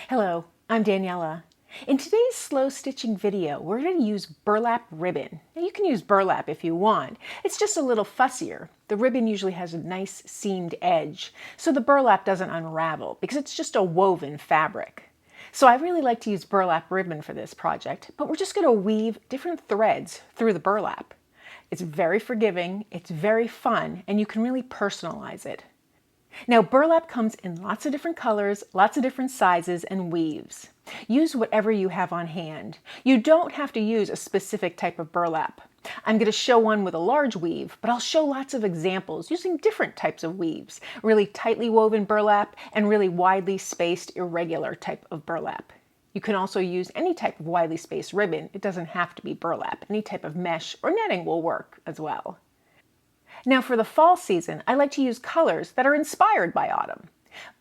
Hello, I'm Daniela. In today's slow stitching video, we're going to use burlap ribbon. Now you can use burlap if you want. It's just a little fussier. The ribbon usually has a nice seamed edge, so the burlap doesn't unravel because it's just a woven fabric. So I really like to use burlap ribbon for this project, but we're just going to weave different threads through the burlap. It's very forgiving, it's very fun, and you can really personalize it. Now, burlap comes in lots of different colors, lots of different sizes and weaves. Use whatever you have on hand. You don't have to use a specific type of burlap. I'm going to show one with a large weave, but I'll show lots of examples using different types of weaves, really tightly woven burlap and really widely spaced irregular type of burlap. You can also use any type of widely spaced ribbon. It doesn't have to be burlap. Any type of mesh or netting will work as well. Now for the fall season, I like to use colors that are inspired by autumn.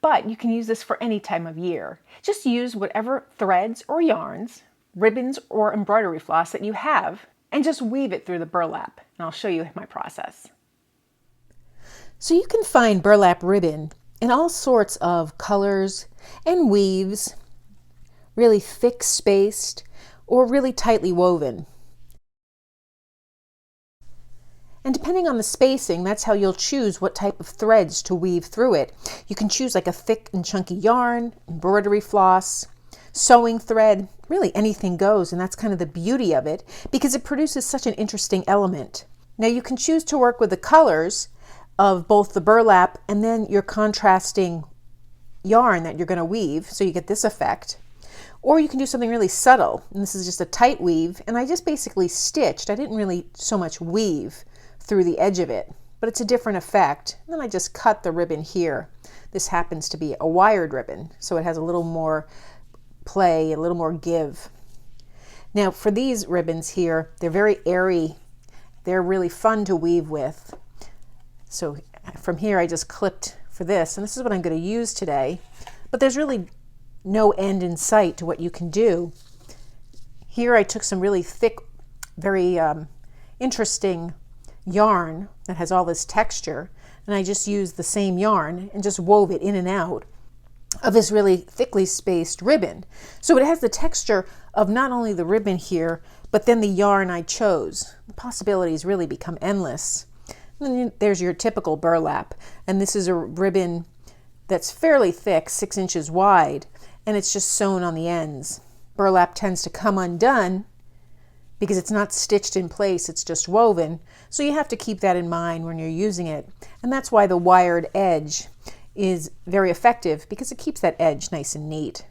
But you can use this for any time of year. Just use whatever threads or yarns, ribbons or embroidery floss that you have, and just weave it through the burlap. And I'll show you my process. So you can find burlap ribbon in all sorts of colors and weaves, really thick spaced or really tightly woven. And depending on the spacing, that's how you'll choose what type of threads to weave through it. You can choose like a thick and chunky yarn, embroidery floss, sewing thread, really anything goes, and that's kind of the beauty of it because it produces such an interesting element. Now you can choose to work with the colors of both the burlap and then your contrasting yarn that you're going to weave, so you get this effect. Or you can do something really subtle, and this is just a tight weave, and I just basically stitched. I didn't really so much weave through the edge of it, but it's a different effect. And then I just cut the ribbon here. This happens to be a wired ribbon, so it has a little more play, a little more give. Now for these ribbons here, they're very airy. They're really fun to weave with. So from here I just clipped for this, and this is what I'm going to use today, but there's really no end in sight to what you can do. Here I took some really thick, very interesting yarn that has all this texture, and I just used the same yarn and just wove it in and out of this really thickly spaced ribbon. So it has the texture of not only the ribbon here, but then the yarn I chose. The possibilities really become endless. And then there's your typical burlap, and this is a ribbon that's fairly thick, 6 inches wide, and it's just sewn on the ends. Burlap tends to come undone because it's not stitched in place, it's just woven. So you have to keep that in mind when you're using it. And that's why the wired edge is very effective, because it keeps that edge nice and neat.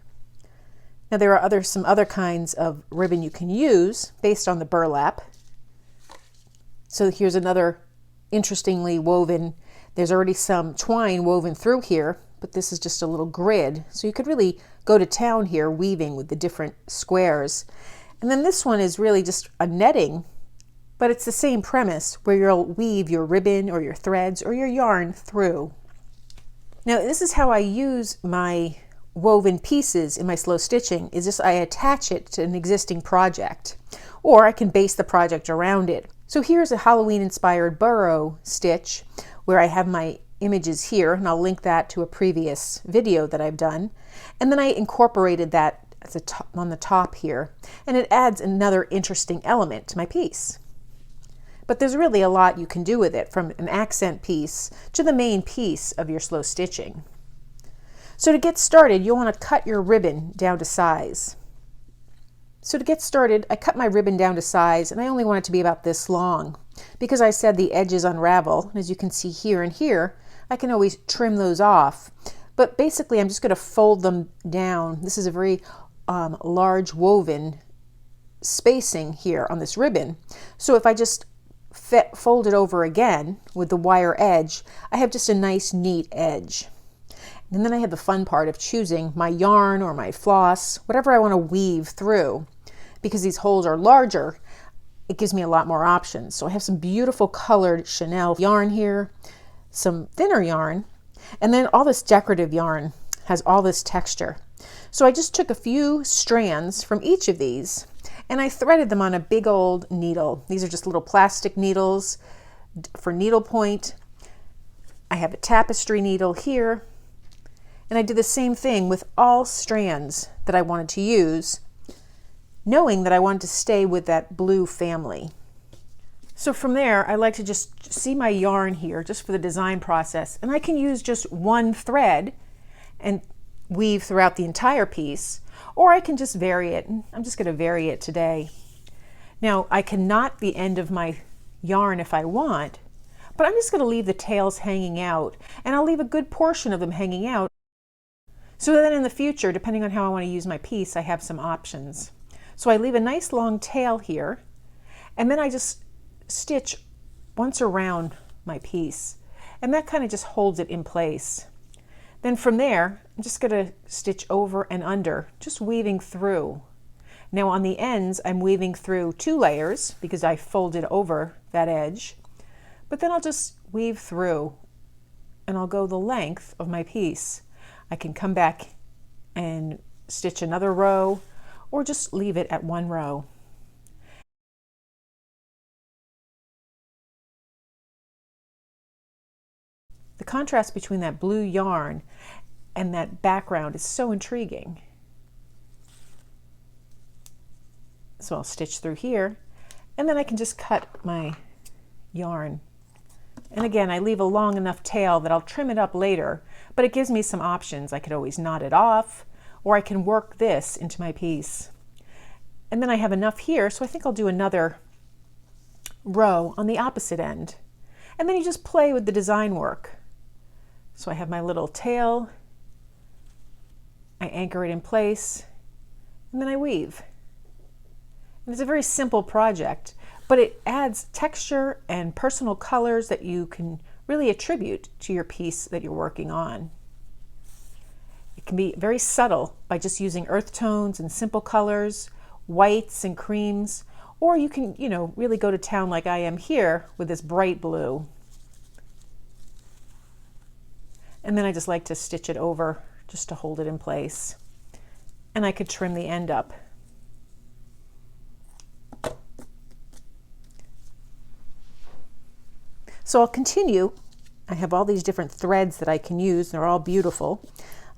Now there are some other kinds of ribbon you can use based on the burlap. So here's another interestingly woven, there's already some twine woven through here, but this is just a little grid. So you could really go to town here weaving with the different squares. And then this one is really just a netting, but it's the same premise where you'll weave your ribbon or your threads or your yarn through. Now this is how I use my woven pieces in my slow stitching, is just I attach it to an existing project, or I can base the project around it. So here's a Halloween inspired burrow stitch where I have my images here, and I'll link that to a previous video that I've done. And then I incorporated that on the top here, and it adds another interesting element to my piece. But there's really a lot you can do with it, from an accent piece to the main piece of your slow stitching. So to get started, you'll want to cut your ribbon down to size. So to get started, I cut my ribbon down to size, and I only want it to be about this long because I said the edges unravel. As you can see here and here, I can always trim those off. But basically I'm just going to fold them down. This is a very large woven spacing here on this ribbon. So if I just fold it over again with the wire edge, I have just a nice neat edge. And then I have the fun part of choosing my yarn or my floss, whatever I want to weave through. Because these holes are larger, it gives me a lot more options. So I have some beautiful colored Chanel yarn here, some thinner yarn, and then all this decorative yarn has all this texture. So I just took a few strands from each of these and I threaded them on a big old needle. These are just little plastic needles for needlepoint. I have a tapestry needle here, And I did the same thing with all strands that I wanted to use, knowing that I wanted to stay with that blue family. So from there, I like to just see my yarn here just for the design process. And I can use just one thread and weave throughout the entire piece, or I can just vary it. I'm just going to vary it today. Now, I can knot the end of my yarn if I want, but I'm just going to leave the tails hanging out, and I'll leave a good portion of them hanging out so that in the future, depending on how I want to use my piece, I have some options. So I leave a nice long tail here, and then I just stitch once around my piece, and that kind of just holds it in place. Then from there, I'm just going to stitch over and under, just weaving through. Now on the ends, I'm weaving through 2 layers because I folded over that edge, but then I'll just weave through and I'll go the length of my piece. I can come back and stitch another row or just leave it at 1 row. The contrast between that blue yarn and that background is so intriguing. So I'll stitch through here, and then I can just cut my yarn. And again, I leave a long enough tail that I'll trim it up later, but it gives me some options. I could always knot it off, or I can work this into my piece. And then I have enough here, so I think I'll do another row on the opposite end. And then you just play with the design work. So I have my little tail, I anchor it in place, and then I weave. And it's a very simple project, but it adds texture and personal colors that you can really attribute to your piece that you're working on. It can be very subtle by just using earth tones and simple colors, whites and creams, or you can, really go to town like I am here with this bright blue. And then I just like to stitch it over just to hold it in place. And I could trim the end up. So I'll continue. I have all these different threads that I can use. They're all beautiful.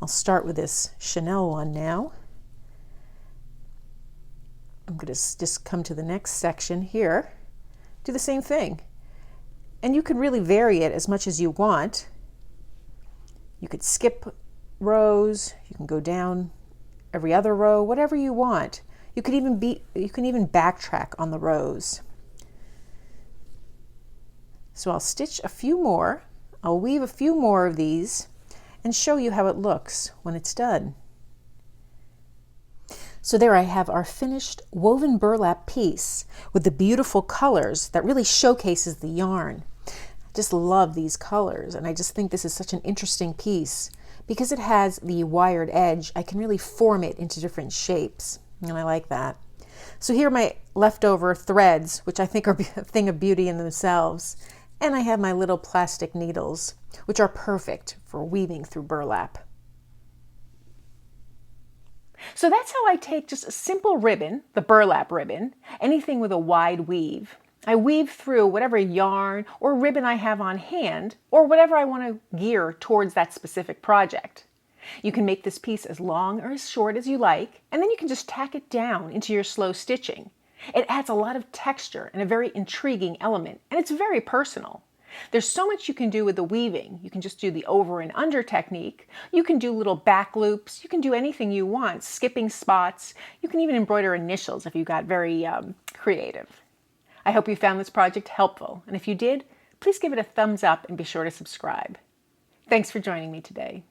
I'll start with this Chanel one now. I'm going to just come to the next section here. Do the same thing. And you can really vary it as much as you want. You could skip rows, you can go down every other row, whatever you want. You can even backtrack on the rows. So I'll stitch a few more, I'll weave a few more of these and show you how it looks when it's done. So there I have our finished woven burlap piece with the beautiful colors that really showcases the yarn. I just love these colors, and I just think this is such an interesting piece. Because it has the wired edge, I can really form it into different shapes, and I like that. So here are my leftover threads, which I think are a thing of beauty in themselves. And I have my little plastic needles, which are perfect for weaving through burlap. So that's how I take just a simple ribbon, the burlap ribbon, anything with a wide weave. I weave through whatever yarn or ribbon I have on hand, or whatever I want to gear towards that specific project. You can make this piece as long or as short as you like, and then you can just tack it down into your slow stitching. It adds a lot of texture and a very intriguing element, and it's very personal. There's so much you can do with the weaving. You can just do the over and under technique. You can do little back loops. You can do anything you want, skipping spots. You can even embroider initials if you got very creative. I hope you found this project helpful, and if you did, please give it a thumbs up and be sure to subscribe. Thanks for joining me today.